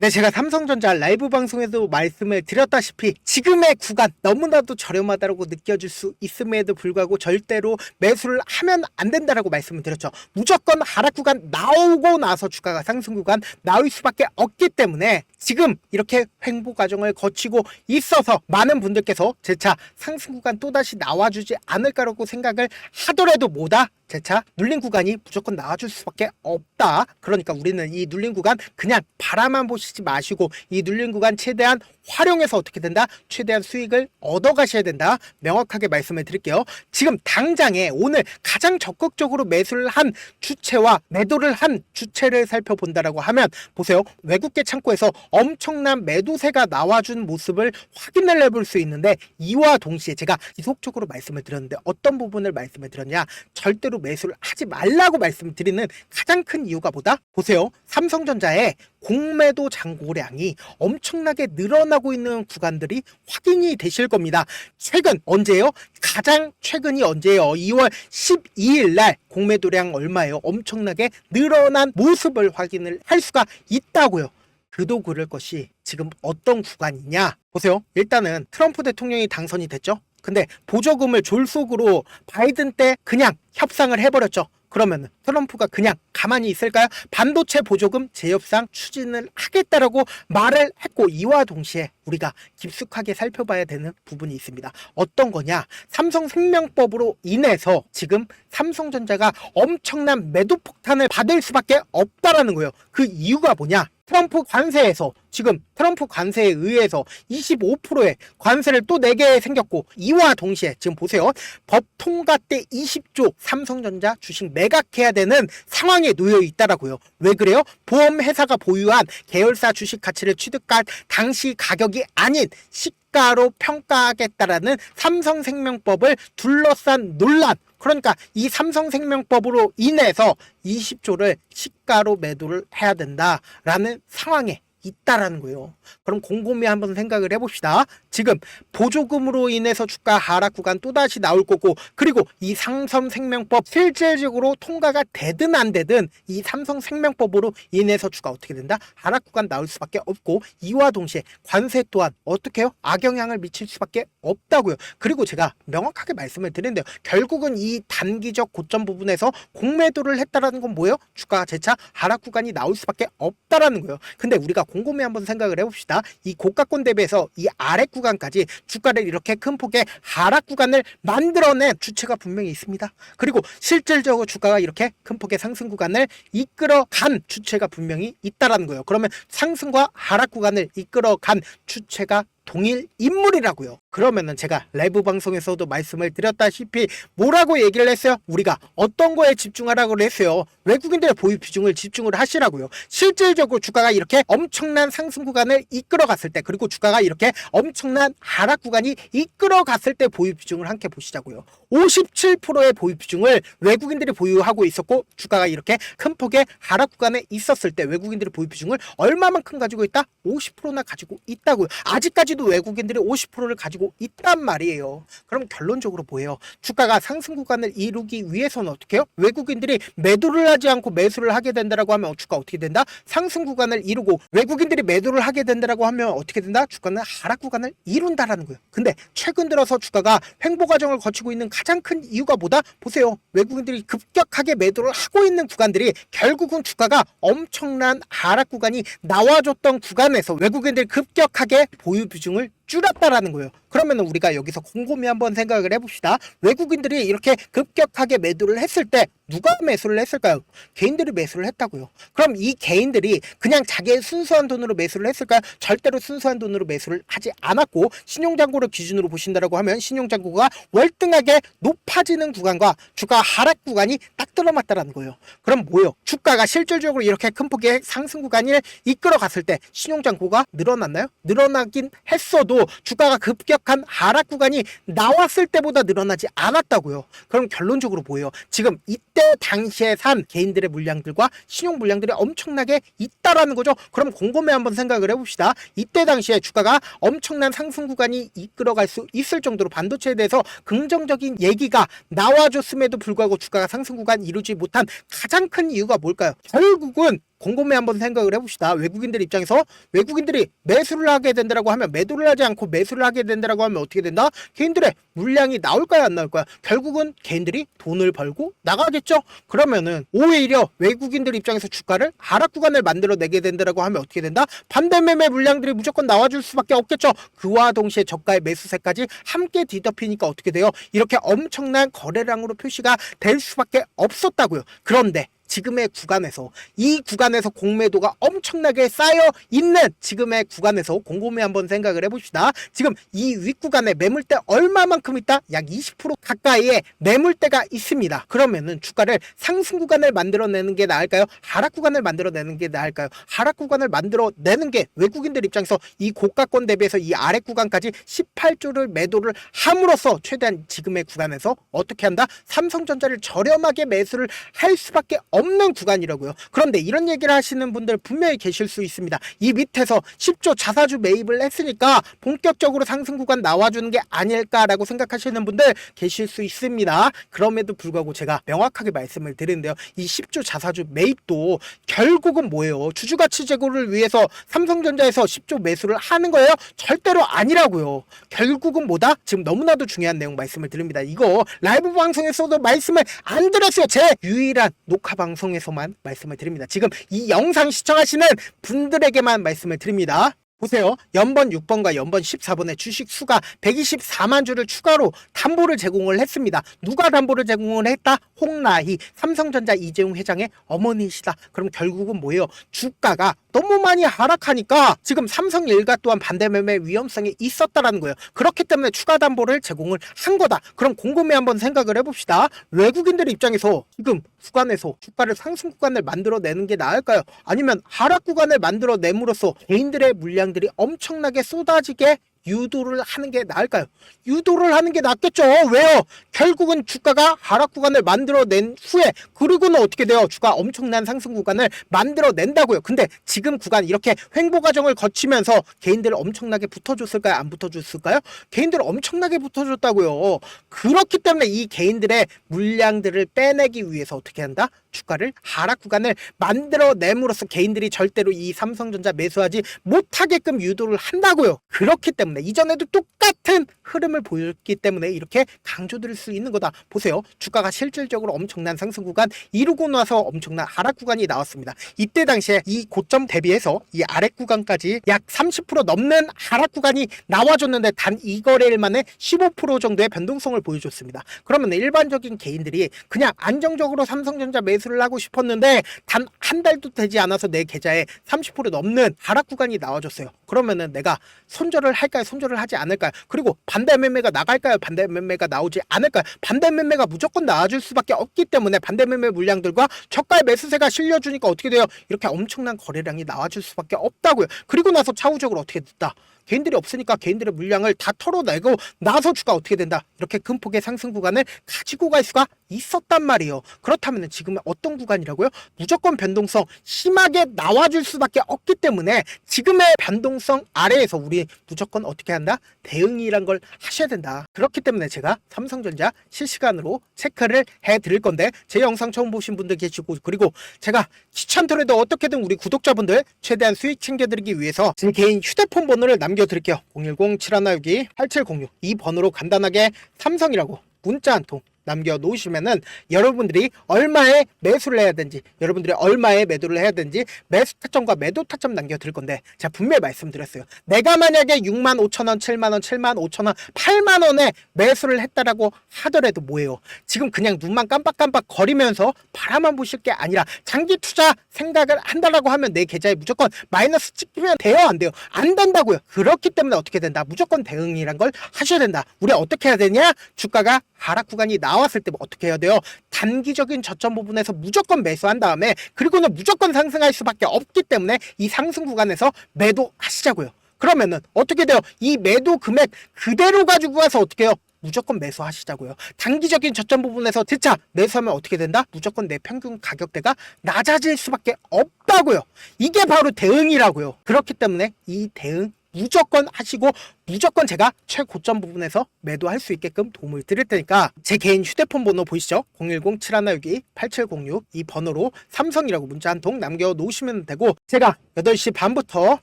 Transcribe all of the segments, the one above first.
네, 제가 삼성전자 라이브 방송에도 말씀을 드렸다시피 지금의 구간 너무나도 저렴하다고 느껴질 수 있음에도 불구하고 절대로 매수를 하면 안 된다라고 말씀을 드렸죠. 무조건 하락 구간 나오고 나서 주가가 상승 구간 나올 수밖에 없기 때문에 지금 이렇게 횡보 과정을 거치고 있어서 많은 분들께서 제 차 상승 구간 또다시 나와주지 않을까라고 생각을 하더라도 뭐다? 제 차 눌린 구간이 무조건 나와줄 수밖에 없다. 그러니까 우리는 이 눌린 구간 그냥 바라만 보시지 마시고 이 눌린 구간 최대한 활용해서 어떻게 된다? 최대한 수익을 얻어 가셔야 된다. 명확하게 말씀을 드릴게요. 지금 당장에 오늘 가장 적극적으로 매수를 한 주체와 매도를 한 주체를 살펴본다라고 하면 보세요. 외국계 창고에서 엄청난 매도세가 나와준 모습을 확인을 해볼 수 있는데 이와 동시에 제가 지속적으로 말씀을 드렸는데 어떤 부분을 말씀을 드렸냐? 절대로 매수를 하지 말라고 말씀드리는 가장 큰 이유가 뭐다? 보세요. 삼성전자의 공매도 잔고량이 엄청나게 늘어나고 있는 구간들이 확인이 되실 겁니다. 최근 언제예요? 가장 최근이 언제예요? 2월 12일 날 공매도량 얼마예요? 엄청나게 늘어난 모습을 확인을 할 수가 있다고요. 그도 그럴 것이 지금 어떤 구간이냐? 보세요. 일단은 트럼프 대통령이 당선이 됐죠. 근데 보조금을 졸속으로 바이든 때 그냥 협상을 해버렸죠. 그러면 트럼프가 그냥 가만히 있을까요? 반도체 보조금 재협상 추진을 하겠다라고 말을 했고 이와 동시에 우리가 깊숙하게 살펴봐야 되는 부분이 있습니다. 어떤 거냐? 삼성생명법으로 인해서 지금 삼성전자가 엄청난 매도 폭탄을 받을 수밖에 없다라는 거예요. 그 이유가 뭐냐? 트럼프 관세에서 지금 트럼프 관세에 의해서 25%의 관세를 또 내게 생겼고 이와 동시에 지금 보세요. 법 통과 때 20조 삼성전자 주식 매각해야 되는 상황에 놓여 있다라고요. 왜 그래요? 보험회사가 보유한 계열사 주식 가치를 취득한 당시 가격이 아닌 시가로 평가하겠다라는 삼성생명법을 둘러싼 논란. 그러니까 이 삼성생명법으로 인해서 20조를 시가로 매도를 해야 된다라는 상황에 있다라는 거예요. 그럼 곰곰이 한번 생각을 해봅시다. 지금 보조금으로 인해서 주가 하락 구간 또다시 나올 거고 그리고 이 삼성생명법 실질적으로 통과가 되든 안 되든 이 삼성생명법으로 인해서 주가 어떻게 된다? 하락 구간 나올 수밖에 없고 이와 동시에 관세 또한 어떻게 해요? 악영향을 미칠 수밖에 없다고요. 그리고 제가 명확하게 말씀을 드린대요. 결국은 이 단기적 고점 부분에서 공매도를 했다라는 건 뭐예요? 주가 재차 하락 구간이 나올 수밖에 없다라는 거예요. 근데 우리가 곰곰이 한번 생각을 해봅시다. 이 고가권 대비해서 이 아래 구간까지 주가를 이렇게 큰 폭의 하락 구간을 만들어낸 주체가 분명히 있습니다. 그리고 실질적으로 주가가 이렇게 큰 폭의 상승 구간을 이끌어간 주체가 분명히 있다라는 거예요. 그러면 상승과 하락 구간을 이끌어간 주체가 동일 인물이라고요. 그러면은 제가 라이브 방송에서도 말씀을 드렸다시피 뭐라고 얘기를 했어요? 우리가 어떤 거에 집중하라고 했어요? 외국인들의 보유 비중을 집중을 하시라고요. 실질적으로 주가가 이렇게 엄청난 상승 구간을 이끌어갔을 때 그리고 주가가 이렇게 엄청난 하락 구간이 이끌어갔을 때 보유 비중을 함께 보시자고요. 57%의 보유 비중을 외국인들이 보유하고 있었고 주가가 이렇게 큰 폭의 하락 구간에 있었을 때 외국인들의 보유 비중을 얼마만큼 가지고 있다? 50%나 가지고 있다고요. 아직까지도 외국인들이 50%를 가지고 있단 말이에요. 그럼 결론적으로 뭐예요? 주가가 상승 구간을 이루기 위해서는 어떻게 해요? 외국인들이 매도를 하지 않고 매수를 하게 된다라고 하면 주가 어떻게 된다? 상승 구간을 이루고 외국인들이 매도를 하게 된다라고 하면 어떻게 된다? 주가는 하락 구간을 이룬다라는 거예요. 근데 최근 들어서 주가가 횡보 과정을 거치고 있는 가장 큰 이유가 뭐다? 보세요. 외국인들이 급격하게 매도를 하고 있는 구간들이 결국은 주가가 엄청난 하락 구간이 나와줬던 구간에서 외국인들이 급격하게 보유 비중을 줄였다라는 거예요. 그러면 우리가 여기서 곰곰이 한번 생각을 해봅시다. 외국인들이 이렇게 급격하게 매도를 했을 때 누가 매수를 했을까요? 개인들이 매수를 했다고요. 그럼 이 개인들이 그냥 자기의 순수한 돈으로 매수를 했을까요? 절대로 순수한 돈으로 매수를 하지 않았고 신용잔고를 기준으로 보신다라고 하면 신용잔고가 월등하게 높아지는 구간과 주가 하락 구간이 딱 들어맞다라는 거예요. 그럼 뭐예요? 주가가 실질적으로 이렇게 큰 폭의 상승 구간을 이끌어갔을 때 신용잔고가 늘어났나요? 늘어나긴 했어도 주가가 급격한 하락 구간이 나왔을 때보다 늘어나지 않았다고요. 그럼 결론적으로 뭐예요? 지금 이때 당시에 산 개인들의 물량들과 신용 물량들이 엄청나게 있다라는 거죠. 그럼 곰곰이 한번 생각을 해봅시다. 이때 당시에 주가가 엄청난 상승 구간이 이끌어갈 수 있을 정도로 반도체에 대해서 긍정적인 얘기가 나와줬음에도 불구하고 주가가 상승 구간 이루지 못한 가장 큰 이유가 뭘까요? 결국은 곰곰이 한번 생각을 해봅시다. 외국인들 입장에서 외국인들이 매수를 하게 된다라고 하면 매도를 하지 않고 매수를 하게 된다라고 하면 어떻게 된다? 개인들의 물량이 나올까요, 안 나올까요? 결국은 개인들이 돈을 벌고 나가겠죠. 그러면은 오히려 외국인들 입장에서 주가를 하락 구간을 만들어내게 된다라고 하면 어떻게 된다? 반대 매매 물량들이 무조건 나와줄 수밖에 없겠죠. 그와 동시에 저가의 매수세까지 함께 뒤덮이니까 어떻게 돼요? 이렇게 엄청난 거래량으로 표시가 될 수밖에 없었다고요. 그런데 지금의 구간에서 이 구간에서 공매도가 엄청나게 쌓여 있는 지금의 구간에서 곰곰이 한번 생각을 해봅시다. 지금 이 윗구간에 매물대 얼마만큼 있다? 약 20% 가까이의 매물대가 있습니다. 그러면은 주가를 상승 구간을 만들어내는 게 나을까요? 하락 구간을 만들어내는 게 나을까요? 하락 구간을 만들어내는 게 외국인들 입장에서 이 고가권 대비해서 이 아래 구간까지 18조를 매도를 함으로써 최대한 지금의 구간에서 어떻게 한다? 삼성전자를 저렴하게 매수를 할 수밖에 없는 구간이라고요. 그런데 이런 얘기를 하시는 분들 분명히 계실 수 있습니다. 이 밑에서 10조 자사주 매입을 했으니까 본격적으로 상승 구간 나와주는 게 아닐까라고 생각하시는 분들 계실 수 있습니다. 그럼에도 불구하고 제가 명확하게 말씀을 드리는데요. 이 10조 자사주 매입도 결국은 뭐예요? 주주가치 제고를 위해서 삼성전자에서 10조 매수를 하는 거예요? 절대로 아니라고요. 결국은 뭐다? 지금 너무나도 중요한 내용 말씀을 드립니다. 이거 라이브 방송에서도 말씀을 안 드렸어요. 제 유일한 녹화 방송에서만 말씀을 드립니다. 지금 이 영상 시청하시는 분들에게만 말씀을 드립니다. 보세요. 연번 6번과 연번 14번의 주식 수가 124만 주를 추가로 담보를 제공을 했습니다. 누가 담보를 제공을 했다? 홍라희, 삼성전자 이재용 회장의 어머니시다. 그럼 결국은 뭐예요? 주가가 너무 많이 하락하니까 지금 삼성일가 또한 반대 매매 위험성이 있었다라는 거예요. 그렇기 때문에 추가 담보를 제공을 한 거다. 그럼 곰곰이 한번 생각을 해봅시다. 외국인들 입장에서 지금 구간에서 주가를 상승 구간을 만들어내는 게 나을까요? 아니면 하락 구간을 만들어냄으로써 개인들의 물량들이 엄청나게 쏟아지게 유도를 하는 게 나을까요? 유도를 하는 게 낫겠죠. 왜요? 결국은 주가가 하락 구간을 만들어낸 후에 그리고는 어떻게 돼요? 주가 엄청난 상승 구간을 만들어낸다고요. 근데 지금 구간 이렇게 횡보 과정을 거치면서 개인들 엄청나게 붙어줬을까요? 안 붙어줬을까요? 개인들 엄청나게 붙어줬다고요. 그렇기 때문에 이 개인들의 물량들을 빼내기 위해서 어떻게 한다? 주가를 하락 구간을 만들어냄으로써 개인들이 절대로 이 삼성전자 매수하지 못하게끔 유도를 한다고요. 그렇기 때문에 이전에도 똑같은 흐름을 보였기 때문에 이렇게 강조드릴 수 있는 거다. 보세요. 주가가 실질적으로 엄청난 상승 구간 이루고 나서 엄청난 하락 구간이 나왔습니다. 이때 당시에 이 고점 대비해서 이 아래 구간까지 약 30% 넘는 하락 구간이 나와줬는데 단 이 거래일 만에 15% 정도의 변동성을 보여줬습니다. 그러면 일반적인 개인들이 그냥 안정적으로 삼성전자 매수를 하고 싶었는데 단 한 달도 되지 않아서 내 계좌에 30% 넘는 하락 구간이 나와줬어요. 그러면은 내가 손절을 할까요? 손절을 하지 않을까요? 그리고 반대 매매가 나갈까요? 반대 매매가 나오지 않을까요? 반대 매매가 무조건 나와줄 수밖에 없기 때문에 반대 매매 물량들과 저가의 매수세가 실려주니까 어떻게 돼요? 이렇게 엄청난 거래량이 나와줄 수밖에 없다고요. 그리고 나서 차후적으로 어떻게 됐다? 개인들이 없으니까 개인들의 물량을 다 털어내고 나서 주가 어떻게 된다? 이렇게 큰 폭의 상승 구간을 가지고 갈 수가 있었단 말이에요. 그렇다면 지금은 어떤 구간이라고요? 무조건 변동성 심하게 나와줄 수밖에 없기 때문에 지금의 변동성 아래에서 우리 무조건 어떻게 한다? 대응이란 걸 하셔야 된다. 그렇기 때문에 제가 삼성전자 실시간으로 체크를 해드릴 건데 제 영상 처음 보신 분들 계시고 그리고 제가 귀찮더라도 어떻게든 우리 구독자분들 최대한 수익 챙겨드리기 위해서 제 개인 휴대폰 번호를 남겨드릴게요. 010-7162-8706 이 번호로 간단하게 삼성이라고 문자 한 통 남겨놓으시면은 여러분들이 얼마에 매수를 해야 되는지 여러분들이 얼마에 매도를 해야 되는지 매수 타점과 매도 타점 남겨드릴 건데 제가 분명히 말씀드렸어요. 내가 만약에 65,000원, 7만원, 75,000원, 8만원에 매수를 했다라고 하더라도 뭐예요? 지금 그냥 눈만 깜빡깜빡 거리면서 바라만 보실 게 아니라 장기 투자 생각을 한다라고 하면 내 계좌에 무조건 마이너스 찍히면 돼요? 안 돼요? 안 된다고요. 그렇기 때문에 어떻게 된다? 무조건 대응이란 걸 하셔야 된다. 우리 어떻게 해야 되냐? 주가가 하락 구간이 나왔을 때 어떻게 해야 돼요? 단기적인 저점 부분에서 무조건 매수한 다음에 그리고는 무조건 상승할 수밖에 없기 때문에 이 상승 구간에서 매도하시자고요. 그러면은 어떻게 돼요? 이 매도 금액 그대로 가지고 가서 어떻게 해요? 무조건 매수하시자고요. 단기적인 저점 부분에서 재차 매수하면 어떻게 된다? 무조건 내 평균 가격대가 낮아질 수밖에 없다고요. 이게 바로 대응이라고요. 그렇기 때문에 이 대응 무조건 하시고 무조건 제가 최고점 부분에서 매도할 수 있게끔 도움을 드릴 테니까 제 개인 휴대폰 번호 보이시죠? 010-7162-8706 이 번호로 삼성이라고 문자 한 통 남겨놓으시면 되고 제가 8시 반부터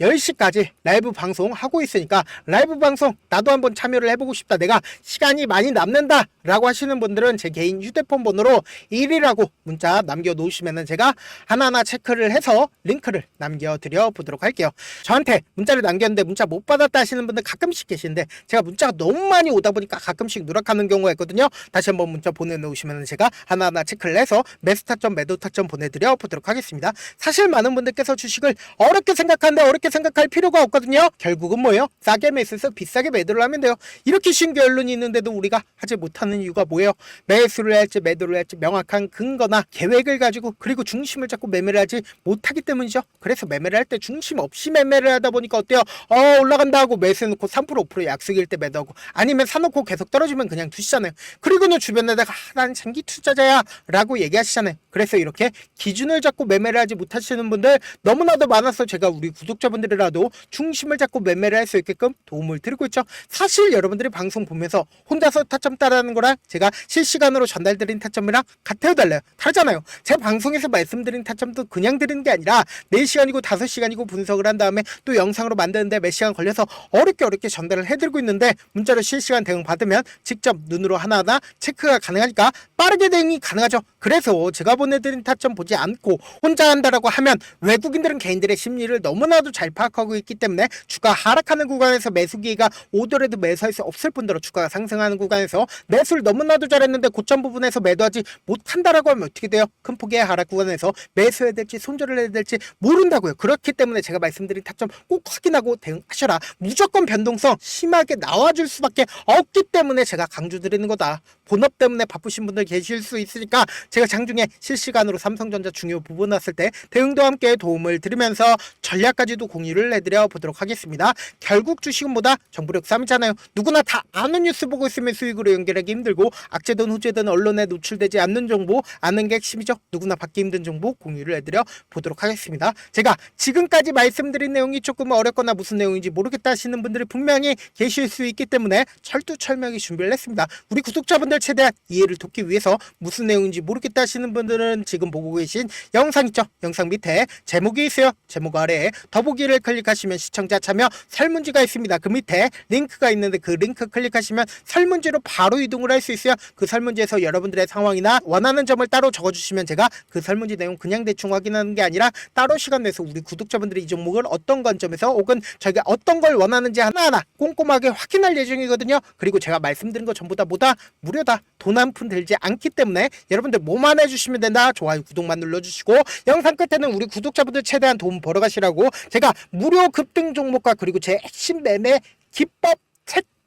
10시까지 라이브 방송 하고 있으니까 라이브 방송 나도 한번 참여를 해보고 싶다, 내가 시간이 많이 남는다 라고 하시는 분들은 제 개인 휴대폰 번호로 1이라고 문자 남겨놓으시면 제가 하나하나 체크를 해서 링크를 남겨드려 보도록 할게요. 저한테 문자를 남겼는데 문자 못 받았다 하시는 분들 가끔씩 계시는데 제가 문자가 너무 많이 오다 보니까 가끔씩 누락하는 경우가 있거든요. 다시 한번 문자 보내놓으시면 제가 하나하나 체크를 해서 매수 타점 매도 타점 보내드려 보도록 하겠습니다. 사실 많은 분들께서 주식을 어렵게 생각하는데 어렵게 생각할 필요가 없거든요. 결국은 뭐예요? 싸게 매수해서 비싸게 매도를 하면 돼요. 이렇게 쉬운 결론이 있는데도 우리가 하지 못하는 이유가 뭐예요? 매수를 할지 매도를 할지 명확한 근거나 계획을 가지고 그리고 중심을 잡고 매매를 하지 못하기 때문이죠. 그래서 매매를 할 때 중심 없이 매매를 하다 보니까 어때요? 올라간다 하고 매수해놓고 3% 5% 약속일 때 매도하고 아니면 사놓고 계속 떨어지면 그냥 두시잖아요. 그리고는 주변에다가 난 장기 투자자야 라고 얘기하시잖아요. 그래서 이렇게 기준을 잡고 매매를 하지 못하시는 분들 너무나도 많아서 제가 우리 구독자분들이라도 중심을 잡고 매매를 할 수 있게끔 도움을 드리고 있죠. 사실 여러분들이 방송 보면서 혼자서 타점 따라하는 거랑 제가 실시간으로 전달드린 타점이랑 같아요, 달라요? 다르잖아요. 제 방송에서 말씀드린 타점도 그냥 드리는 게 아니라 4시간이고 5시간이고 분석을 한 다음에 또 영상으로 만드는데 몇 시간 걸려서 어렵게 전달을 해드리고 있는데 문자로 실시간 대응 받으면 직접 눈으로 하나하나 체크가 가능하니까 빠르게 대응이 가능하죠. 그래서 제가 보내드린 타점 보지 않고 혼자 한다라고 하면 외국인들은 개인들의 심리를 너무나도 잘 파악하고 있기 때문에 주가 하락하는 구간에서 매수 기회가 오더라도 매수할 수 없을 뿐더러 주가가 상승하는 구간에서 매수를 너무나도 잘했는데 고점 부분에서 매도하지 못한다라고 하면 어떻게 돼요? 큰 폭의 하락 구간에서 매수해야 될지 손절을 해야 될지 모른다고요. 그렇기 때문에 제가 말씀드린 타점 꼭 확인하고 대응하셔라. 무조건 변동성 심하게 나와줄 수밖에 없기 때문에 제가 강조드리는 거다. 본업 때문에 바쁘신 분들 계실 수 있으니까 제가 장중에 실시간으로 삼성전자 중요 부분 왔을 때 대응도 함께 도움을 드리면서 전략까지도 공유를 해드려 보도록 하겠습니다. 결국 주식은 뭐다? 정보력 3이잖아요. 누구나 다 아는 뉴스 보고 있으면 수익으로 연결하기 힘들고 악재든 후재든 언론에 노출되지 않는 정보 아는 게 핵심이죠. 누구나 받기 힘든 정보 공유를 해드려 보도록 하겠습니다. 제가 지금까지 말씀드린 내용이 조금 어렵거나 무슨 내용인지 모르겠다 하시는 분들이 분명히 계실 수 있기 때문에 철두철미하게 준비를 했습니다. 우리 구독자분들 최대한 이해를 돕기 위해서 무슨 내용인지 모르겠다 하시는 분들은 지금 보고 계신 영상 있죠? 영상 밑에 제목이 있어요. 제목 아래에 더보기를 클릭하시면 시청자 참여 설문지가 있습니다. 그 밑에 링크가 있는데 그 링크 클릭하시면 설문지로 바로 이동을 할 수 있어요. 그 설문지에서 여러분들의 상황이나 원하는 점을 따로 적어주시면 제가 그 설문지 내용 그냥 대충 확인하는 게 아니라 따로 시간 내서 우리 구독자분들이 이 종목을 어떤 관점에서 혹은 저희가 어떤 걸 원하는지 하나하나 꼼꼼하게 확인할 예정이거든요. 그리고 제가 말씀드린 거 전부 다 뭐다? 무료다. 돈 한 푼 들지 않기 때문에 여러분들 뭐만 해주시면 된다. 좋아요 구독만 눌러주시고 영상 끝에는 우리 구독자분들 최대한 돈 벌어가시라고 제가 무료 급등 종목과 그리고 제 핵심 매매 기법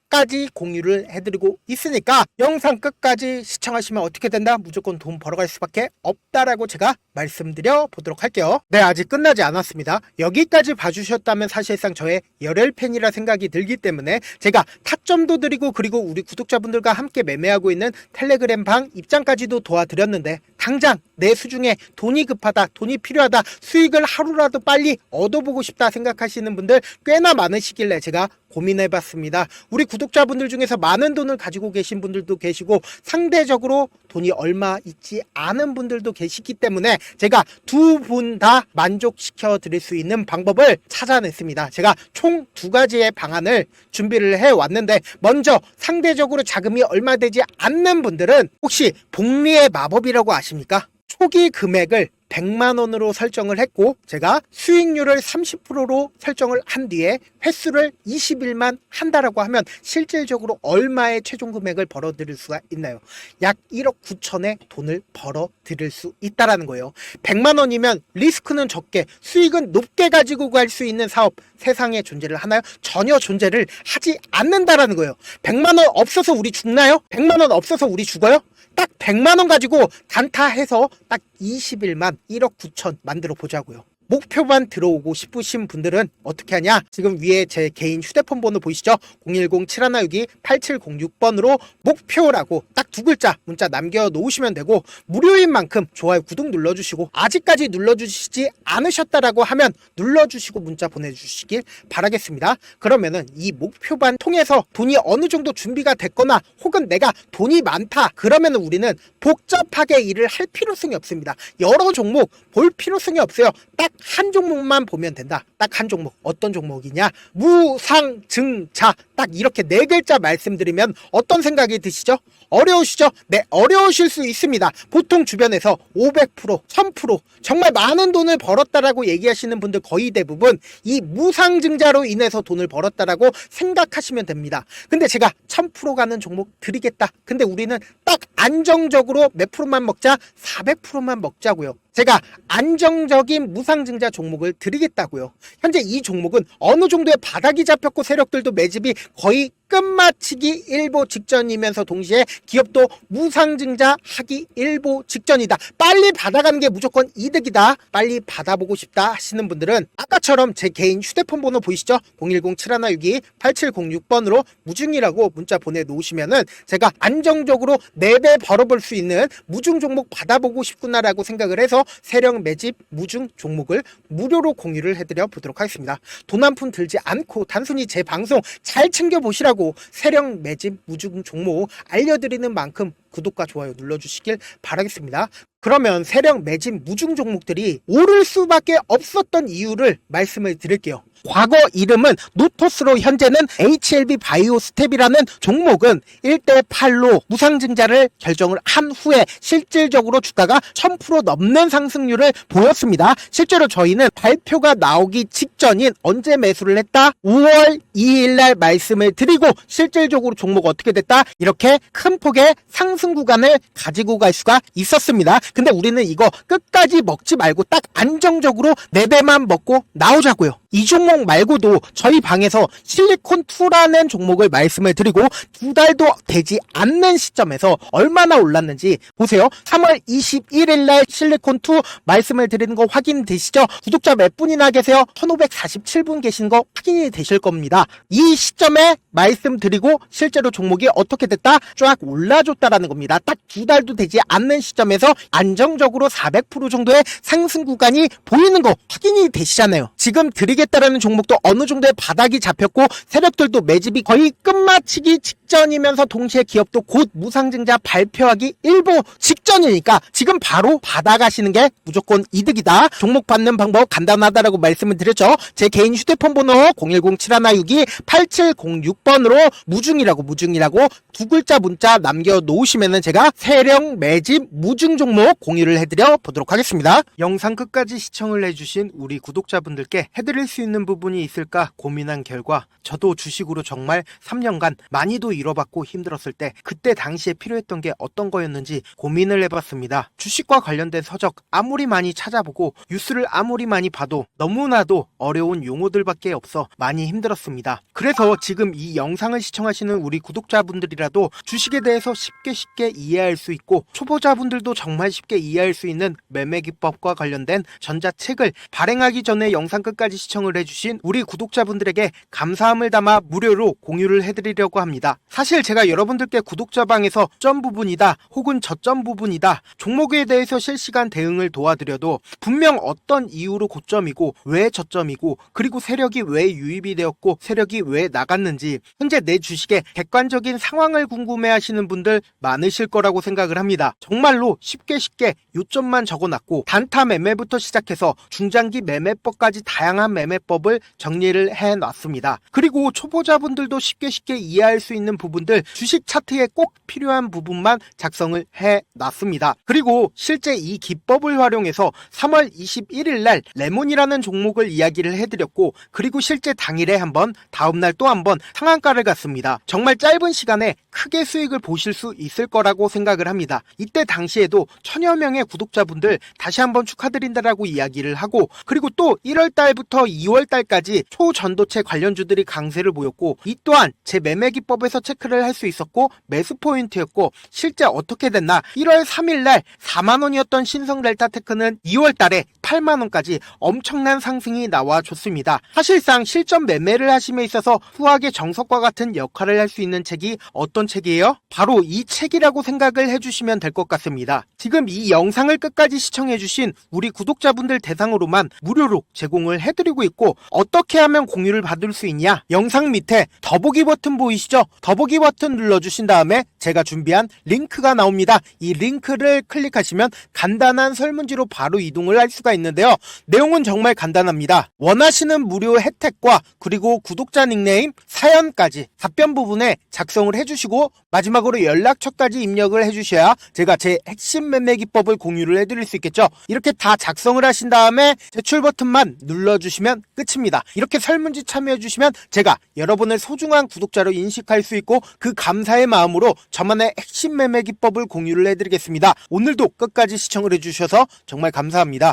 까지 공유를 해드리고 있으니까 영상 끝까지 시청하시면 어떻게 된다? 무조건 돈 벌어갈 수밖에 없다라고 제가 말씀드려 보도록 할게요. 네, 아직 끝나지 않았습니다. 여기까지 봐주셨다면 사실상 저의 열혈팬이라 생각이 들기 때문에 제가 타점도 드리고 그리고 우리 구독자분들과 함께 매매하고 있는 텔레그램 방 입장까지도 도와드렸는데 당장 내 수중에 돈이 급하다, 돈이 필요하다, 수익을 하루라도 빨리 얻어보고 싶다 생각하시는 분들 꽤나 많으시길래 제가 고민해봤습니다. 우리 구독자분들 중에서 많은 돈을 가지고 계신 분들도 계시고 상대적으로 돈이 얼마 있지 않은 분들도 계시기 때문에 제가 두 분 다 만족시켜 드릴 수 있는 방법을 찾아냈습니다. 제가 총 2가지의 방안을 준비를 해왔는데 먼저 상대적으로 자금이 얼마 되지 않는 분들은 혹시 복리의 마법이라고 아십니까? 초기 금액을 100만원으로 설정을 했고 제가 수익률을 30%로 설정을 한 뒤에 횟수를 20일만 한다라고 하면 실질적으로 얼마의 최종 금액을 벌어들일 수가 있나요? 약 1억 9천의 돈을 벌어들일 수 있다라는 거예요. 100만원이면 리스크는 적게 수익은 높게 가지고 갈 수 있는 사업 세상에 존재를 하나요? 전혀 존재를 하지 않는다라는 거예요. 100만원 없어서 우리 죽나요? 100만원 없어서 우리 죽어요? 딱 100만원 가지고 단타해서 딱 20일만 1억 9천 만들어 보자고요. 목표만 들어오고 싶으신 분들은 어떻게 하냐? 지금 위에 제 개인 휴대폰 번호 보이시죠? 010-7162-8706번으로 목표라고 딱 두 글자 문자 남겨놓으시면 되고, 무료인 만큼 좋아요, 구독 눌러주시고, 아직까지 눌러주시지 않으셨다라고 하면 눌러주시고 문자 보내주시길 바라겠습니다. 그러면은 이 목표반 통해서 돈이 어느 정도 준비가 됐거나 혹은 내가 돈이 많다 그러면은 우리는 복잡하게 일을 할 필요성이 없습니다. 여러 종목 볼 필요성이 없어요. 딱 한 종목만 보면 된다. 딱 한 종목. 어떤 종목이냐? 무상증자. 딱 이렇게 네 글자 말씀드리면 어떤 생각이 드시죠? 어려우시죠? 네, 어려우실 수 있습니다. 보통 주변에서 500%, 1000% 정말 많은 돈을 벌었다라고 얘기하시는 분들 거의 대부분 이 무상증자로 인해서 돈을 벌었다라고 생각하시면 됩니다. 근데 제가 1000% 가는 종목 드리겠다. 근데 우리는 딱 안정적으로 몇 프로만 먹자? 400%만 먹자고요. 제가 안정적인 무상증자 종목을 드리겠다고요. 현재 이 종목은 어느 정도의 바닥이 잡혔고 세력들도 매집이 거의 끝마치기 일보 직전이면서 동시에 기업도 무상증자 하기 일보 직전이다. 빨리 받아가는 게 무조건 이득이다. 빨리 받아보고 싶다 하시는 분들은 아까처럼 제 개인 휴대폰 번호 보이시죠? 010-7162-8706번으로 무중이라고 문자 보내놓으시면은 제가 안정적으로 4배 벌어볼 수 있는 무중 종목 받아보고 싶구나라고 생각을 해서 세력 매집 무중 종목을 무료로 공유를 해드려 보도록 하겠습니다. 돈 한 푼 들지 않고 단순히 제 방송 잘 챙겨보시라고 세력 매집 무중 종목 알려드리는 만큼 구독과 좋아요 눌러주시길 바라겠습니다. 그러면 세력 매집 무중 종목들이 오를 수밖에 없었던 이유를 말씀을 드릴게요. 과거 이름은 노토스로 현재는 HLB 바이오스텝이라는 종목은 1대8로 무상증자를 결정을 한 후에 실질적으로 주가가 1000% 넘는 상승률을 보였습니다. 실제로 저희는 발표가 나오기 직전인 언제 매수를 했다? 5월 2일 날 말씀을 드리고 실질적으로 종목 어떻게 됐다? 이렇게 큰 폭의 상승 구간을 가지고 갈 수가 있었습니다. 근데 우리는 이거 끝까지 먹지 말고 딱 안정적으로 4배만 먹고 나오자고요. 이 종목 말고도 저희 방에서 실리콘2라는 종목을 말씀을 드리고 2달도 되지 않는 시점에서 얼마나 올랐는지 보세요. 3월 21일 날 실리콘2 말씀을 드리는 거 확인되시죠? 구독자 몇 분이나 계세요? 1547분 계신 거 확인이 되실 겁니다. 이 시점에 말씀드리고 실제로 종목이 어떻게 됐다? 쫙 올라줬다라는 겁니다. 딱 2달도 되지 않는 시점에서 안정적으로 400% 정도의 상승 구간이 보이는 거 확인이 되시잖아요. 지금 드리겠다라는 종목도 어느 정도의 바닥이 잡혔고 세력들도 매집이 거의 끝마치기 직전이면서 동시에 기업도 곧 무상증자 발표하기 일보 직전이니까 지금 바로 받아가시는 게 무조건 이득이다. 종목 받는 방법 간단하다라고 말씀을 드렸죠. 제 개인 휴대폰 번호 010-7162-8706번으로 무중이라고 두 글자 문자 남겨놓으시면은 제가 세력 매집 무중 종목 공유를 해드려 보도록 하겠습니다. 영상 끝까지 시청을 해주신 우리 구독자분들께 해드릴 수 있는 부분이 있을까 고민한 결과 저도 주식으로 정말 3년간 많이도 잃어봤고 힘들었을 때 그때 당시에 필요했던 게 어떤 거였는지 고민을 해봤습니다. 주식과 관련된 서적 아무리 많이 찾아보고 뉴스를 아무리 많이 봐도 너무나도 어려운 용어들밖에 없어 많이 힘들었습니다. 그래서 지금 이 영상을 시청하시는 우리 구독자분들이라도 주식에 대해서 쉽게 이해할 수 있고 초보자분들도 정말 쉽게 이해할 수 있는 매매 기법과 관련된 전자책을 발행하기 전에 영상 끝까지 시청을 해주신 우리 구독자분들에게 감사함을 담아 무료로 공유를 해드리려고 합니다. 사실 제가 여러분들께 구독자방에서 점 부분이다 혹은 저점 부분이다 종목에 대해서 실시간 대응을 도와드려도 분명 어떤 이유로 고점이고 왜 저점이고 그리고 세력이 왜 유입이 되었고 세력이 왜 나갔는지 현재 내 주식의 객관적인 상황을 궁금해하시는 분들 많으실 거라고 생각을 합니다. 정말로 쉽게 요점만 적어놨고 단타 매매부터 시작해서 중장기 매매법까지 다양한 매매법을 정리를 해놨습니다. 그리고 초보자분들도 쉽게 이해할 수 있는 부분들 주식 차트에 꼭 필요한 부분만 작성을 해놨습니다. 그리고 실제 이 기법을 활용해서 3월 21일 날 레몬이라는 종목을 이야기를 해드렸고 그리고 실제 당일에 한번 다음날 또 한번 상한가를 갔습니다. 정말 짧은 시간에 크게 수익을 보실 수 있을 거라고 생각을 합니다. 이때 당시에도 1000여 명의 구독자분들 다시 한번 축하드린다라고 이야기를 하고 그리고 또 1월달부터 2월달까지 초전도체 관련주들이 강세를 보였고 이 또한 제 매매 기법에서 체크를 할 수 있었고 매수 포인트였고 실제 어떻게 됐나 1월 3일날 4만원이었던 신성 델타테크는 2월달에 8만원까지 엄청난 상승이 나와줬습니다. 사실상 실전 매매를 하심에 있어서 후하게 정석과 같은 역할을 할 수 있는 책이 어떤 책이에요? 바로 이 책이라고 생각을 해주시면 될 것 같습니다. 지금 이 영상을 끝까지 시청해주신 우리 구독자분들 대상으로만 무료로 제공을 해드리고 있고 어떻게 하면 공유를 받을 수 있냐? 영상 밑에 더보기 버튼 보이시죠? 더보기 버튼 눌러주신 다음에 제가 준비한 링크가 나옵니다. 이 링크를 클릭하시면 간단한 설문지로 바로 이동을 할 수가 있는데요. 내용은 정말 간단합니다. 원하시는 무료 혜택과 그리고 구독자 닉네임, 사연까지 답변 부분에 작성을 해주시고 마지막으로 연락처까지 입력을 해주셔야 제가 제 핵심 매매 기법을 공유를 해드릴 수 있겠죠. 이렇게 다 작성을 하신 다음에 제출 버튼만 눌러주시면 끝입니다. 이렇게 설문지 참여해주시면 제가 여러분을 소중한 구독자로 인식할 수 있고 그 감사의 마음으로 저만의 핵심 매매 기법을 공유를 해드리겠습니다. 오늘도 끝까지 시청을 해주셔서 정말 감사합니다.